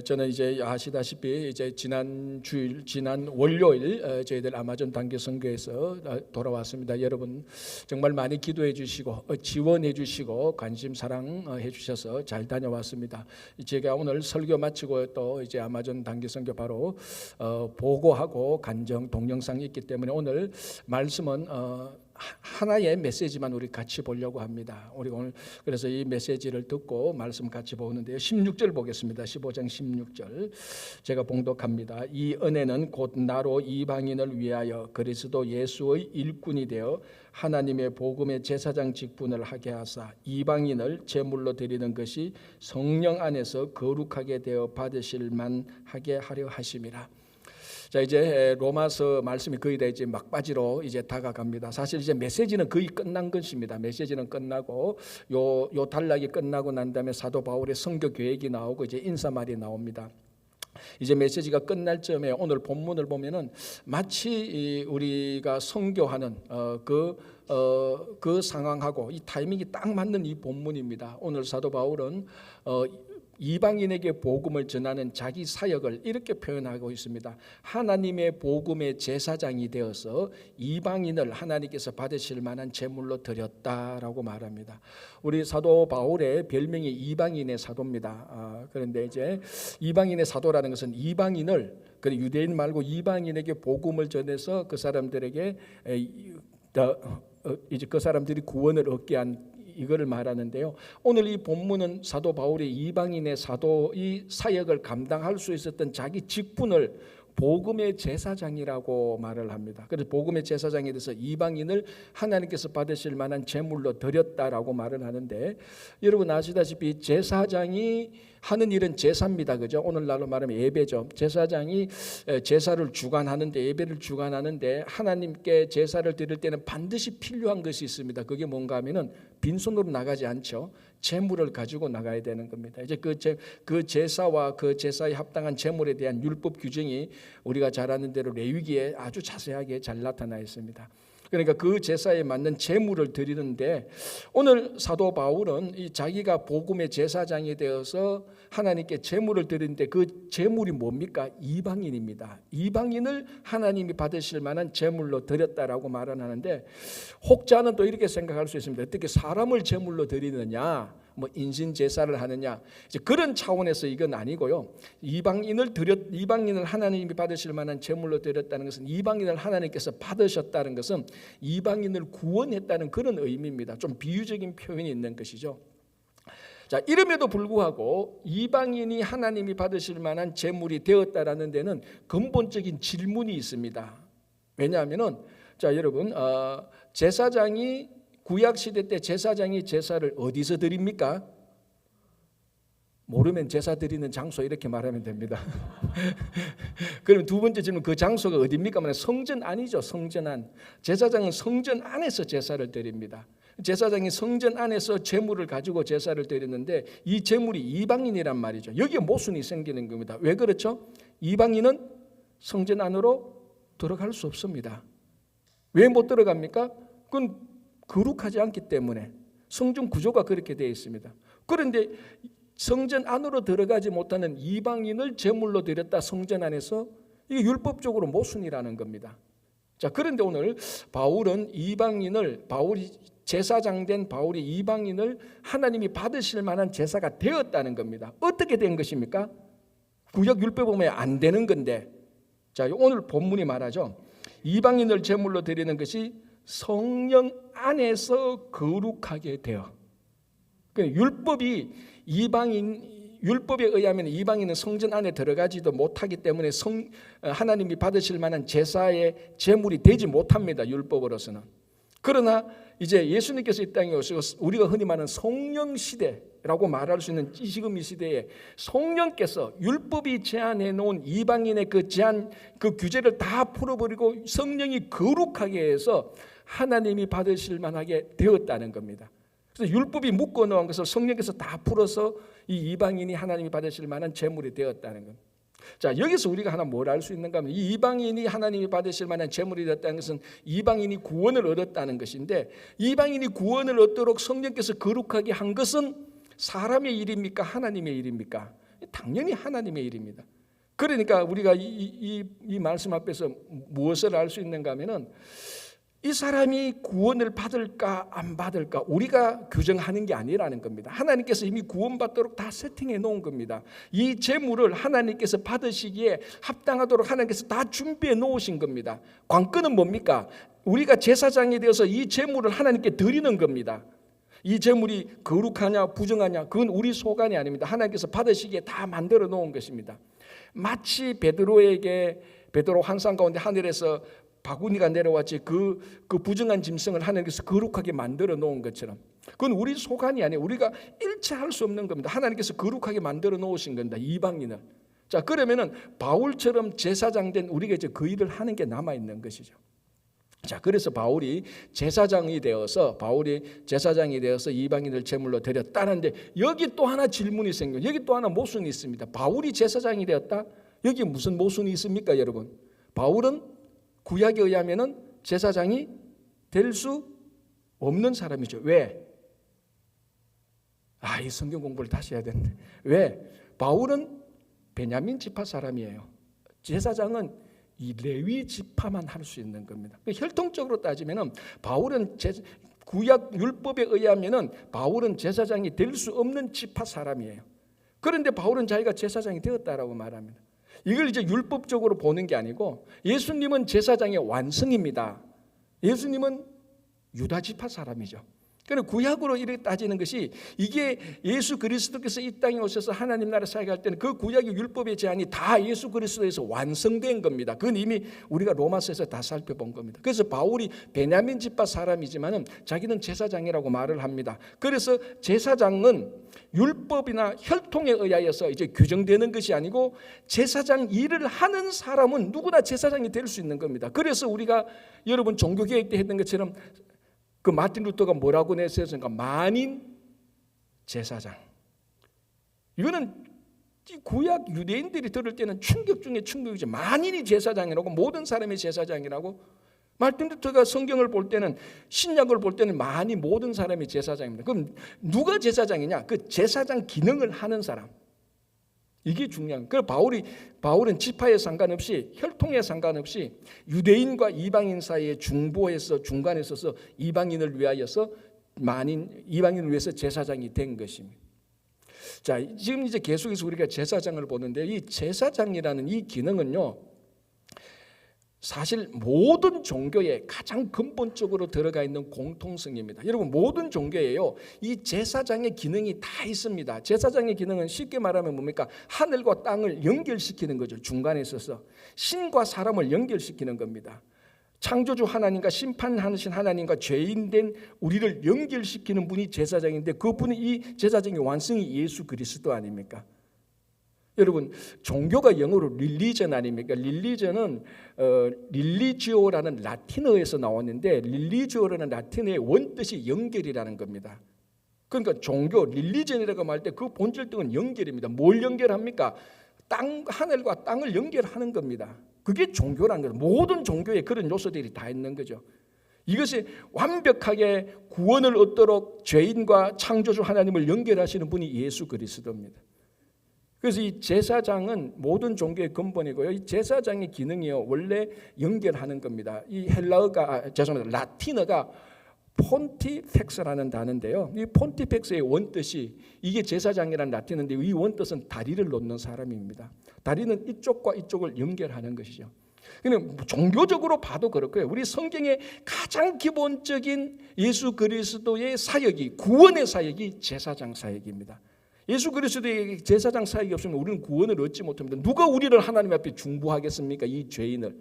저는 이제 아시다시피 이제 지난 월요일 저희들 아마존 단기 선교에서 돌아왔습니다. 여러분 정말 많이 기도해 주시고 지원해 주시고 관심 사랑해 주셔서 잘 다녀왔습니다. 제가 오늘 설교 마치고 또 이제 아마존 단기 선교 바로 보고하고 간정 동영상이 있기 때문에 오늘 말씀은 하나의 메시지만 우리 같이 보려고 합니다. 우리 오늘 그래서 이 메시지를 듣고 말씀 같이 보는데요. 16절 보겠습니다. 15장 16절 제가 봉독합니다. 이 은혜는 곧 나로 이방인을 위하여 그리스도 예수의 일꾼이 되어 하나님의 복음의 제사장 직분을 하게 하사 이방인을 제물로 드리는 것이 성령 안에서 거룩하게 되어 받으실 만하게 하려 하심이라. 자, 이제 로마서 말씀이 거의 다 이제 막바지로 이제 다가갑니다. 사실 이제 메시지는 거의 끝난 것입니다. 메시지는 끝나고 요 단락이 끝나고 난 다음에 사도 바울의 선교 계획이 나오고 이제 인사말이 나옵니다. 이제 메시지가 끝날 즈음에 오늘 본문을 보면은 마치 우리가 선교하는 그 상황하고 이 타이밍이 딱 맞는 이 본문입니다. 오늘 사도 바울은 이방인에게 복음을 전하는 자기 사역을 이렇게 표현하고 있습니다. 하나님의 복음의 제사장이 되어서 이방인을 하나님께서 받으실 만한 제물로 드렸다라고 말합니다. 우리 사도 바울의 별명이 이방인의 사도입니다. 그런데 이제 이방인의 사도라는 것은 이방인을 유대인 말고 이방인에게 복음을 전해서 그 사람들에게 이제 그 사람들이 구원을 얻게 한 이거를 말하는데요. 오늘 이 본문은 사도 바울이 이방인의 사도의 사역을 감당할 수 있었던 자기 직분을 복음의 제사장이라고 말을 합니다. 그래서 복음의 제사장에 대해서 이방인을 하나님께서 받으실 만한 제물로 드렸다라고 말을 하는데, 여러분 아시다시피 제사장이 하는 일은 제사입니다. 그죠? 오늘날로 말하면 예배죠. 제사장이 제사를 주관하는데, 예배를 주관하는데 하나님께 제사를 드릴 때는 반드시 필요한 것이 있습니다. 그게 뭔가 하면은 빈손으로 나가지 않죠. 제물을 가지고 나가야 되는 겁니다. 이제 그 제사와 그 제사에 합당한 제물에 대한 율법 규정이 우리가 잘 아는 대로 레위기에 아주 자세하게 잘 나타나 있습니다. 그러니까 그 제사에 맞는 제물을 드리는데, 오늘 사도 바울은 이 자기가 복음의 제사장이 되어서 하나님께 제물을 드리는데 그 제물이 뭡니까? 이방인입니다. 이방인을 하나님이 받으실 만한 제물로 드렸다라고 말을 하는데, 혹자는 또 이렇게 생각할 수 있습니다. 어떻게 사람을 제물로 드리느냐, 뭐 인신 제사를 하느냐, 이제 그런 차원에서 이건 아니고요. 이방인을 하나님이 받으실 만한 제물로 드렸다는 것은, 이방인을 하나님께서 받으셨다는 것은 이방인을 구원했다는 그런 의미입니다. 좀 비유적인 표현이 있는 것이죠. 자, 이름에도 불구하고 이방인이 하나님이 받으실 만한 제물이 되었다라는 데는 근본적인 질문이 있습니다. 왜냐하면은, 자, 여러분, 제사장이 구약 시대 때 제사장이 제사를 어디서 드립니까? 모르면 제사 드리는 장소 이렇게 말하면 됩니다. 그럼 두 번째 질문, 그 장소가 어디입니까? 성전 안이죠. 성전 안. 제사장은 성전 안에서 제사를 드립니다. 제사장이 성전 안에서 제물을 가지고 제사를 드리는데, 이 제물이 이방인이란 말이죠. 여기에 모순이 생기는 겁니다. 왜 그렇죠? 이방인은 성전 안으로 들어갈 수 없습니다. 왜 못 들어갑니까? 그건 거룩하지 않기 때문에. 성전 구조가 그렇게 되어 있습니다. 그런데 성전 안으로 들어가지 못하는 이방인을 제물로 드렸다, 성전 안에서, 이게 율법적으로 모순이라는 겁니다. 자, 그런데 오늘 바울은 제사장 된 바울이 이방인을 하나님이 받으실 만한 제사가 되었다는 겁니다. 어떻게 된 것입니까? 구약 율법 보면 안 되는 건데, 자, 오늘 본문이 말하죠. 이방인을 제물로 드리는 것이 성령 안에서 거룩하게 되어. 율법에 의하면 이방인은 성전 안에 들어가지도 못하기 때문에 하나님이 받으실 만한 제사의 제물이 되지 못합니다. 율법으로서는. 그러나 이제 예수님께서 이 땅에 오시고 우리가 흔히 말하는 성령 시대라고 말할 수 있는 지금 이 시대에 성령께서 율법이 제한해 놓은 이방인의 그 규제를 다 풀어버리고 성령이 거룩하게 해서 하나님이 받으실 만하게 되었다는 겁니다. 그래서 율법이 묶어놓은 것을 성령께서 다 풀어서 이 이방인이 하나님이 받으실 만한 제물이 되었다는 겁니다. 자, 여기서 우리가 하나 뭘 알 수 있는가 하면, 이 이방인이 하나님이 받으실 만한 제물이 되었다는 것은 이방인이 구원을 얻었다는 것인데, 이방인이 구원을 얻도록 성령께서 거룩하게 한 것은 사람의 일입니까? 하나님의 일입니까? 당연히 하나님의 일입니다. 그러니까 우리가 이 말씀 앞에서 무엇을 알 수 있는가 하면은 이 사람이 구원을 받을까 안 받을까 우리가 규정하는 게 아니라는 겁니다. 하나님께서 이미 구원받도록 다 세팅해 놓은 겁니다. 이 재물을 하나님께서 받으시기에 합당하도록 하나님께서 다 준비해 놓으신 겁니다. 관건은 뭡니까? 우리가 제사장이 되어서 이 재물을 하나님께 드리는 겁니다. 이 재물이 거룩하냐 부정하냐 그건 우리 소관이 아닙니다. 하나님께서 받으시기에 다 만들어 놓은 것입니다. 마치 베드로 환상 가운데 하늘에서 바구니가 내려왔지 그 부정한 짐승을 하나님께서 거룩하게 만들어 놓은 것처럼 그건 우리 소관이 아니에요. 우리가 일체 할 수 없는 겁니다. 하나님께서 거룩하게 만들어 놓으신 겁니다. 이방인을. 자, 그러면은 바울처럼 제사장 된 우리가 이제 그 일을 하는 게 남아 있는 것이죠. 자, 그래서 바울이 제사장이 되어서 이방인을 제물로 드렸다는데 여기 또 하나 질문이 생겨요. 여기 또 하나 모순이 있습니다. 바울이 제사장이 되었다? 여기 무슨 모순이 있습니까, 여러분? 바울은 구약에 의하면은 제사장이 될 수 없는 사람이죠. 왜? 이 성경 공부를 다시 해야 되는데. 왜? 바울은 베냐민 지파 사람이에요. 제사장은 이 레위 지파만 할 수 있는 겁니다. 혈통적으로 따지면은 바울은 구약 율법에 의하면은 바울은 제사장이 될 수 없는 지파 사람이에요. 그런데 바울은 자기가 제사장이 되었다라고 말합니다. 이걸 이제 율법적으로 보는 게 아니고 예수님은 제사장의 완성입니다. 예수님은 유다 지파 사람이죠. 그런데 구약으로 이렇게 따지는 것이 이게 예수 그리스도께서 이 땅에 오셔서 하나님 나라 사역할 때는 그 구약의 율법의 제한이 다 예수 그리스도에서 완성된 겁니다. 그건 이미 우리가 로마서에서 다 살펴본 겁니다. 그래서 바울이 베냐민 지파 사람이지만은 자기는 제사장이라고 말을 합니다. 그래서 제사장은 율법이나 혈통에 의하여서 이제 규정되는 것이 아니고 제사장 일을 하는 사람은 누구나 제사장이 될 수 있는 겁니다. 그래서 우리가 여러분 종교개혁 때 했던 것처럼 그 마틴 루터가 뭐라고 내세웠습니까? 만인 제사장. 이거는 구약 유대인들이 들을 때는 충격 중에 충격이죠. 만인이 제사장이라고, 모든 사람이 제사장이라고. 마틴 루터가 성경을 볼 때는, 신약을 볼 때는 모든 사람이 제사장입니다. 그럼 누가 제사장이냐? 그 제사장 기능을 하는 사람. 이게 중요한 거예요. 바울은 지파에 상관없이, 혈통에 상관없이 유대인과 이방인 사이에 중간에 서서 이방인을 위하여서 이방인을 위해서 제사장이 된 것입니다. 자, 지금 이제 계속해서 우리가 제사장을 보는데 이 제사장이라는 이 기능은요, 사실 모든 종교에 가장 근본적으로 들어가 있는 공통성입니다. 여러분, 모든 종교에요, 이 제사장의 기능이 다 있습니다. 제사장의 기능은 쉽게 말하면 뭡니까? 하늘과 땅을 연결시키는 거죠. 중간에 있어서 신과 사람을 연결시키는 겁니다. 창조주 하나님과 심판하신 하나님과 죄인된 우리를 연결시키는 분이 제사장인데, 그분이 이 제사장의 완성이 예수 그리스도 아닙니까? 여러분, 종교가 영어로 릴리전 아닙니까? 릴리전은 릴리지오라는 라틴어에서 나왔는데, 릴리지오라는 라틴어의 원뜻이 연결이라는 겁니다. 그러니까 종교, 릴리전이라고 말 때 그 본질적인 연결입니다. 뭘 연결합니까? 하늘과 땅을 연결하는 겁니다. 그게 종교라는 거예요. 모든 종교에 그런 요소들이 다 있는 거죠. 이것이 완벽하게 구원을 얻도록 죄인과 창조주 하나님을 연결하시는 분이 예수 그리스도입니다. 그래서 이 제사장은 모든 종교의 근본이고요. 이 제사장의 기능이요, 원래 연결하는 겁니다. 이 라틴어가 폰티펙스라는 단어인데요. 이 폰티펙스의 원뜻이, 이게 제사장이라는 라틴어인데 이 원뜻은 다리를 놓는 사람입니다. 다리는 이쪽과 이쪽을 연결하는 것이죠. 그냥 종교적으로 봐도 그렇고요. 우리 성경의 가장 기본적인 예수 그리스도의 사역이, 구원의 사역이 제사장 사역입니다. 예수 그리스도의 제사장 사역이 없으면 우리는 구원을 얻지 못합니다. 누가 우리를 하나님 앞에 중보하겠습니까? 이 죄인을.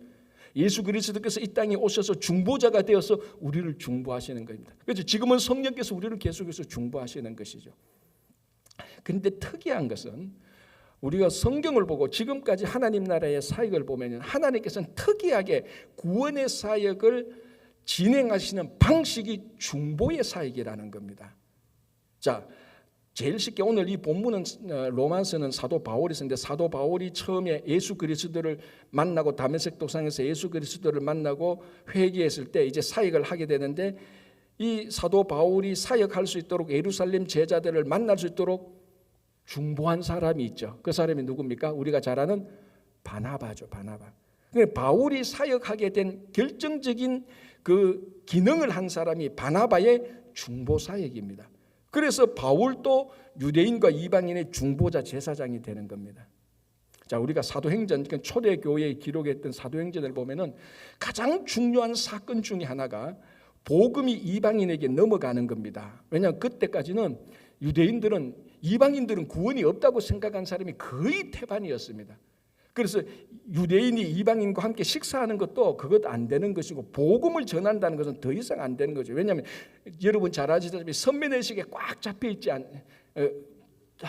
예수 그리스도께서 이 땅에 오셔서 중보자가 되어서 우리를 중보하시는 겁니다. 그래서 지금은 성령께서 우리를 계속해서 중보하시는 것이죠. 그런데 특이한 것은 우리가 성경을 보고 지금까지 하나님 나라의 사역을 보면 하나님께서는 특이하게 구원의 사역을 진행하시는 방식이 중보의 사역이라는 겁니다. 자, 제일 쉽게 오늘 이 본문은 로마서는 사도 바울이 쓰는데, 사도 바울이 처음에 예수 그리스도를 만나고 다메섹 도상에서 예수 그리스도를 만나고 회개했을 때 이제 사역을 하게 되는데, 이 사도 바울이 사역할 수 있도록 예루살렘 제자들을 만날 수 있도록 중보한 사람이 있죠. 그 사람이 누굽니까? 우리가 잘 아는 바나바죠. 바나바. 그러니까 바울이 사역하게 된 결정적인 그 기능을 한 사람이 바나바의 중보 사역입니다. 그래서 바울도 유대인과 이방인의 중보자 제사장이 되는 겁니다. 자, 우리가 사도행전, 초대 교회에 기록했던 사도행전을 보면은 가장 중요한 사건 중에 하나가 복음이 이방인에게 넘어가는 겁니다. 왜냐하면 그때까지는 유대인들은, 이방인들은 구원이 없다고 생각한 사람이 거의 태반이었습니다. 그래서 유대인이 이방인과 함께 식사하는 것도 그것도 안 되는 것이고, 복음을 전한다는 것은 더 이상 안 되는 거죠. 왜냐하면 여러분 잘 아시다시피 선민의식에 꽉 잡혀 있지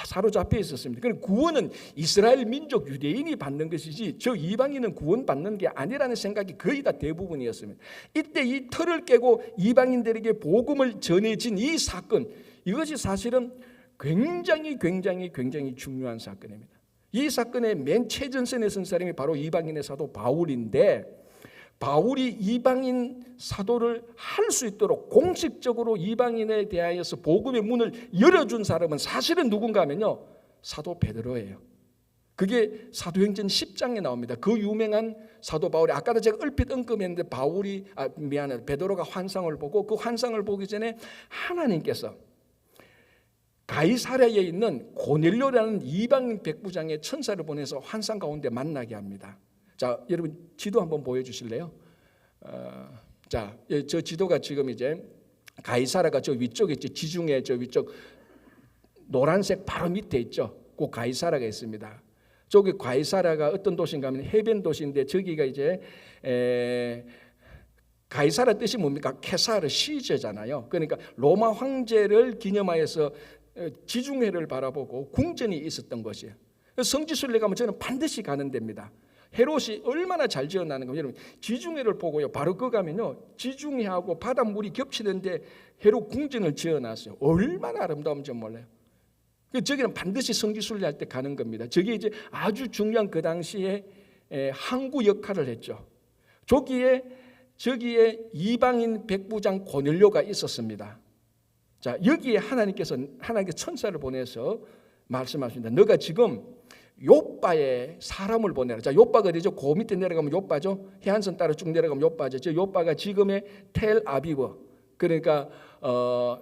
사로잡혀 있었습니다. 그럼 구원은 이스라엘 민족 유대인이 받는 것이지 저 이방인은 구원받는 게 아니라는 생각이 거의 다 대부분이었습니다. 이때 이 틀을 깨고 이방인들에게 복음을 전해진 이 사건, 이것이 사실은 굉장히 중요한 사건입니다. 이 사건의 맨 최전선에 선 사람이 바로 이방인의 사도 바울인데, 바울이 이방인 사도를 할 수 있도록 공식적으로 이방인에 대하여서 복음의 문을 열어준 사람은 사실은 누군가 하면요, 사도 베드로예요. 그게 사도행전 10장에 나옵니다. 그 유명한 사도 바울이, 아까도 제가 얼핏 언급했는데 베드로가 환상을 보고, 그 환상을 보기 전에 하나님께서 가이사랴에 있는 고넬료라는 이방인 백부장의 천사를 보내서 환상 가운데 만나게 합니다. 자, 여러분 지도 한번 보여주실래요? 자, 저 지도가 지금 이제 가이사랴가 저 위쪽에 있죠. 지중해 저 위쪽 노란색 바로 밑에 있죠. 그 가이사랴가 있습니다. 저기 가이사랴가 어떤 도시인가 하면 해변 도시인데, 저기가 이제 가이사랴 뜻이 뭡니까? 케사르 시저잖아요. 그러니까 로마 황제를 기념하여서 지중해를 바라보고 궁전이 있었던 것이에요. 성지순례 가면 저는 반드시 가는 데입니다. 헤롯이 얼마나 잘 지어놨는 거, 여러분 지중해를 보고요, 바로 그 가면요 지중해하고 바닷물이 겹치는데 헤롯 궁전을 지어놨어요. 얼마나 아름다운지 몰라요. 저기는 반드시 성지순례 할 때 가는 겁니다. 저게 이제 아주 중요한 그 당시에 항구 역할을 했죠. 저기에 이방인 백부장 고넬료가 있었습니다. 자, 여기에 하나님께서 천사를 보내서 말씀하십니다. 너가 지금 요빠에 사람을 보내라. 자, 요빠가 어디죠? 그 밑에 내려가면 요빠죠. 해안선 따라 쭉 내려가면 요빠죠. 저 요빠가 지금의 텔 아비브, 그러니까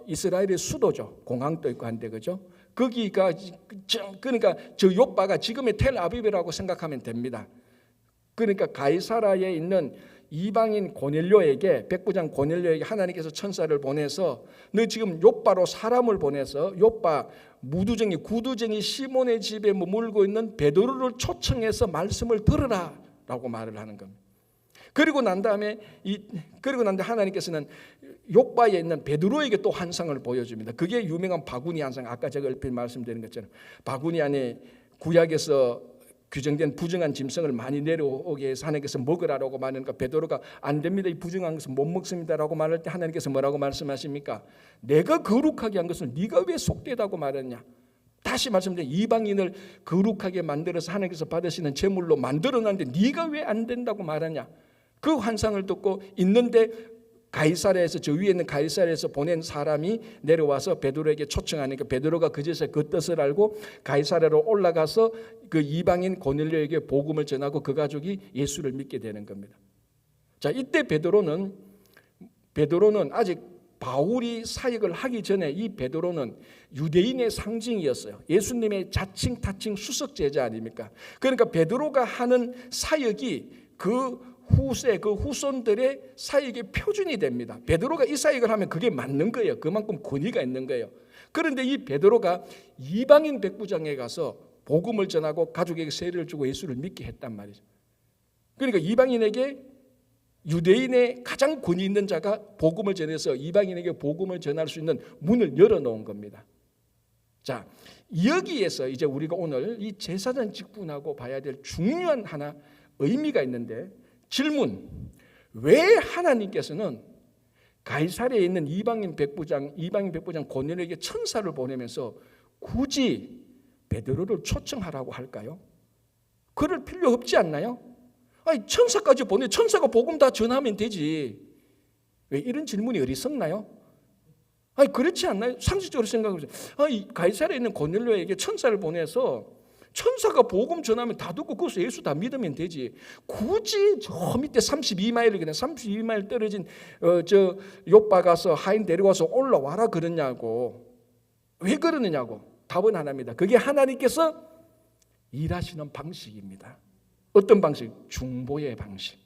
이스라엘의 수도죠. 공항도 있고 한데, 그죠? 거기가, 그러니까 저 요빠가 지금의 텔 아비브라고 생각하면 됩니다. 그러니까 가이사라에 있는 이방인 고넬료에게, 백부장 고넬료에게 하나님께서 천사를 보내서 너 지금 요빠로 사람을 보내서 요빠 구두쟁이 시몬의 집에 머물고 있는 베드로를 초청해서 말씀을 들으라 라고 말을 하는 겁니다. 그리고 난 다음에 하나님께서는 요빠에 있는 베드로에게 또 환상을 보여줍니다. 그게 유명한 바구니 환상. 아까 제가 얼핏 말씀드린 것처럼 바구니 안에 구약에서 규정된 부정한 짐승을 많이 내려오게 해서 하나님께서 먹으라고 말하니까 베드로가 안 됩니다, 이 부정한 것은 못 먹습니다라고 말할 때 하나님께서 뭐라고 말씀하십니까? 내가 거룩하게 한 것을 네가 왜 속되다고 말했냐? 다시 말씀드리면 이방인을 거룩하게 만들어서 하나님께서 받으시는 제물로 만들어놨는데 네가 왜 안 된다고 말하냐? 그 환상을 듣고 있는데 가이사랴에서, 저 위에 있는 가이사랴에서 보낸 사람이 내려와서 베드로에게 초청하니까 베드로가 그제서야 그 뜻을 알고 가이사랴로 올라가서 그 이방인 고넬료에게 복음을 전하고 그 가족이 예수를 믿게 되는 겁니다. 자, 이때 베드로는 아직 바울이 사역을 하기 전에 이 베드로는 유대인의 상징이었어요. 예수님의 자칭 타칭 수석 제자 아닙니까? 그러니까 베드로가 하는 사역이 그 후손들의 사역의 표준이 됩니다. 베드로가 이 사역을 하면 그게 맞는 거예요. 그만큼 권위가 있는 거예요. 그런데 이 베드로가 이방인 백부장에 가서 복음을 전하고 가족에게 세례를 주고 예수를 믿게 했단 말이죠. 그러니까 이방인에게, 유대인의 가장 권위 있는 자가 복음을 전해서 이방인에게 복음을 전할 수 있는 문을 열어놓은 겁니다. 자, 여기에서 이제 우리가 오늘 이 제사장 직분하고 봐야 될 중요한 하나 의미가 있는데, 질문, 왜 하나님께서는 가이사랴에 있는 이방인 백부장 고넬료에게 천사를 보내면서 굳이 베드로를 초청하라고 할까요? 그럴 필요 없지 않나요? 아니, 천사까지 보내, 천사가 복음 다 전하면 되지. 왜 이런 질문이 어리석나요? 아니 그렇지 않나요? 상식적으로 생각해보세요. 이 가이사랴에 있는 고넬료에게 천사를 보내서 천사가 복음 전하면 다 듣고 거기서 예수 다 믿으면 되지. 굳이 저 밑에 32마일을 그냥 32마일 떨어진 저 요빠 가서 하인 데려와서 올라와라 그러냐고. 왜 그러느냐고. 답은 하나입니다. 그게 하나님께서 일하시는 방식입니다. 어떤 방식? 중보의 방식.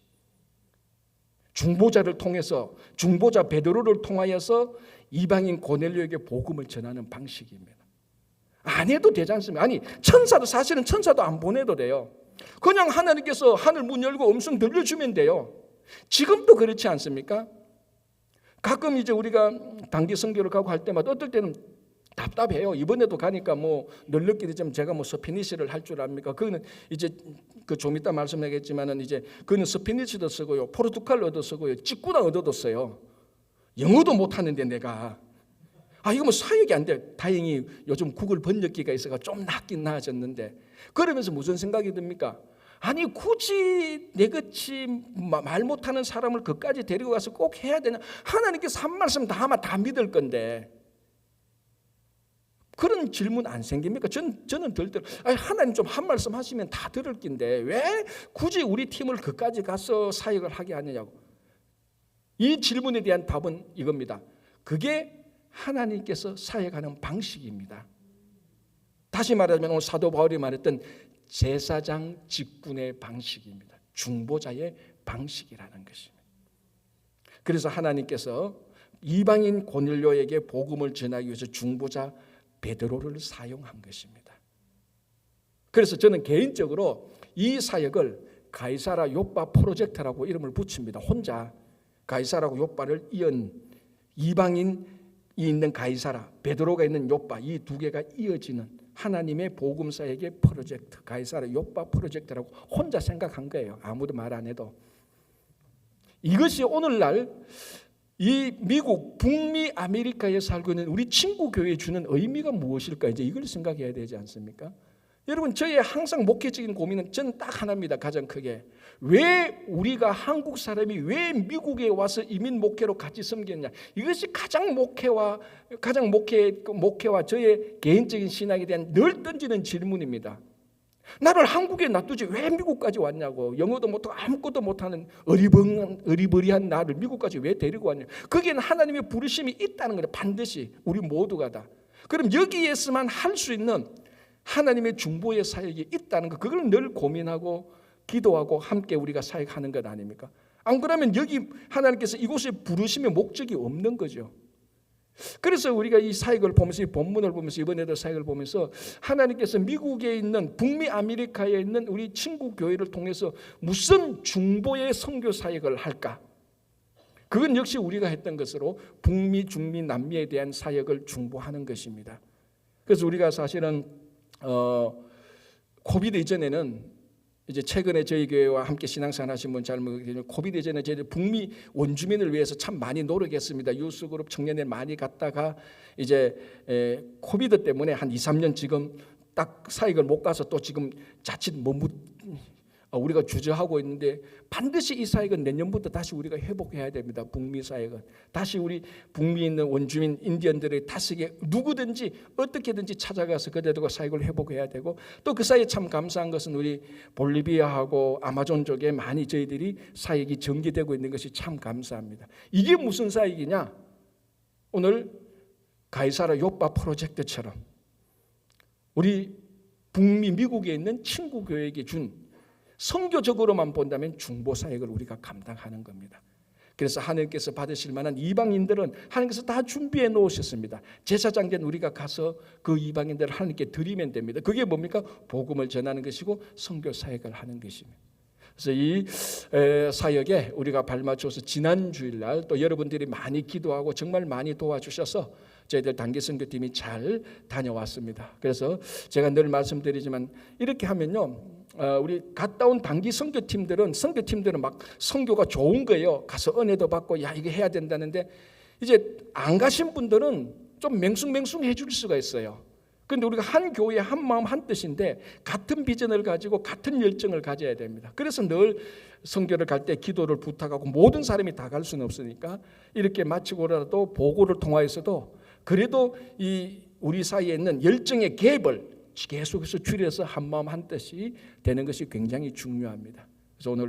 중보자를 통해서 중보자 베드로를 통하여서 이방인 고넬료에게 복음을 전하는 방식입니다. 안 해도 되지 않습니까? 아니 천사도 사실은 천사도 안 보내도 돼요. 그냥 하나님께서 하늘 문 열고 음성 들려주면 돼요. 지금도 그렇지 않습니까? 가끔 이제 우리가 단기 선교를 가고 할 때마다 어떨 때는 답답해요. 이번에도 가니까 뭐 널렸기도 제가 뭐 스페니쉬를 할 줄 압니까? 그거는 이제 그 좀 이따 말씀하겠지만은 이제 그는 스페니쉬도 쓰고요, 포르투갈어도 쓰고요, 찌꾸나어도 써요. 영어도 못 하는데 내가 이거 뭐 사역이 안 돼. 다행히 요즘 구글 번역기가 있어가 좀 낫긴 나아졌는데 그러면서 무슨 생각이 듭니까? 아니 굳이 내같이 말 못하는 사람을 그까지 데리고 가서 꼭 해야 되냐? 하나님께서 한 말씀 다 하면 다 믿을 건데. 그런 질문 안 생깁니까? 저는 들더라고요. 하나님 좀 한 말씀 하시면 다 들을 낀데 왜 굳이 우리 팀을 그까지 가서 사역을 하게 하느냐고. 이 질문에 대한 답은 이겁니다. 그게 하나님께서 사역하는 방식입니다. 다시 말하자면 오늘 사도 바울이 말했던 제사장 직분의 방식입니다. 중보자의 방식이라는 것입니다. 그래서 하나님께서 이방인 고넬료에게 복음을 전하기 위해서 중보자 베드로를 사용한 것입니다. 그래서 저는 개인적으로 이 사역을 가이사라 요빠 프로젝트라고 이름을 붙입니다. 혼자 가이사라고 요빠를 이은 이방인이 있는 가이사라, 베드로가 있는 요빠 이 두 개가 이어지는 하나님의 복음 사역의 프로젝트, 가이사라 요빠 프로젝트라고 혼자 생각한 거예요. 아무도 말 안 해도. 이것이 오늘날 이 미국 북미 아메리카에 살고 있는 우리 친구 교회에 주는 의미가 무엇일까? 이제 이걸 생각해야 되지 않습니까? 여러분 저의 항상 목회적인 고민은 저는 딱 하나입니다. 가장 크게 왜 우리가 한국 사람이 왜 미국에 와서 이민 목회로 같이 섬겼냐? 이것이 가장 목회와 저의 개인적인 신학에 대한 늘 던지는 질문입니다. 나를 한국에 놔두지 왜 미국까지 왔냐고. 영어도 못하고 아무것도 못하는 어리버리한 나를 미국까지 왜 데리고 왔냐. 거기에는 하나님의 부르심이 있다는 거예요. 반드시 우리 모두가 다. 그럼 여기에서만 할 수 있는 하나님의 중보의 사역이 있다는 거, 그걸 늘 고민하고 기도하고 함께 우리가 사역하는 것 아닙니까? 안 그러면 여기 하나님께서 이곳에 부르심의 목적이 없는 거죠. 그래서 우리가 이 사역을 보면서 이 본문을 보면서 이번에도 사역을 보면서 하나님께서 미국에 있는 북미 아메리카에 있는 우리 친구 교회를 통해서 무슨 중보의 선교 사역을 할까? 그건 역시 우리가 했던 것으로 북미, 중미, 남미에 대한 사역을 중보하는 것입니다. 그래서 우리가 사실은 코비드 이전에는 이제 최근에 저희 교회와 함께 신앙생활 하신 분 잘 모르겠지만 코비드 이전에 저희 북미 원주민을 위해서 참 많이 노력했습니다. 유스그룹 청년회 많이 갔다가 이제 코비드 때문에 한 2, 3년 지금 딱 사역을 못 가서 또 지금 자칫 우리가 주저하고 있는데 반드시 이 사역은 내년부터 다시 우리가 회복해야 됩니다. 북미 사역은 다시 우리 북미에 있는 원주민 인디언들의 다스게 누구든지 어떻게든지 찾아가서 그들과 사역을 회복해야 되고 또 그 사이에 참 감사한 것은 우리 볼리비아하고 아마존 쪽에 많이 저희들이 사역이 전개되고 있는 것이 참 감사합니다. 이게 무슨 사역이냐? 오늘 가이사라 요빠 프로젝트처럼 우리 북미 미국에 있는 친구 교회에게 준 선교적으로만 본다면 중보 사역을 우리가 감당하는 겁니다. 그래서 하나님께서 받으실 만한 이방인들은 하나님께서 다 준비해 놓으셨습니다. 제사장 된 우리가 가서 그 이방인들을 하나님께 드리면 됩니다. 그게 뭡니까? 복음을 전하는 것이고 선교 사역을 하는 것입니다. 그래서 이 사역에 우리가 발맞춰서 지난 주일날 또 여러분들이 많이 기도하고 정말 많이 도와주셔서 저희들 단기 선교팀이 잘 다녀왔습니다. 그래서 제가 늘 말씀드리지만 이렇게 하면요, 우리 갔다 온 단기 선교팀들은 막 선교가 좋은 거예요. 가서 은혜도 받고 야 이거 해야 된다는데 이제 안 가신 분들은 좀 맹숭맹숭해 줄 수가 있어요. 그런데 우리가 한 교회 한 마음 한 뜻인데 같은 비전을 가지고 같은 열정을 가져야 됩니다. 그래서 늘 선교를 갈 때 기도를 부탁하고 모든 사람이 다 갈 수는 없으니까 이렇게 마치고라도 보고를 통하여서도 그래도 이 우리 사이에 있는 열정의 갭을 계속해서 줄여서 한마음 한뜻이 되는 것이 굉장히 중요합니다. 그래서 오늘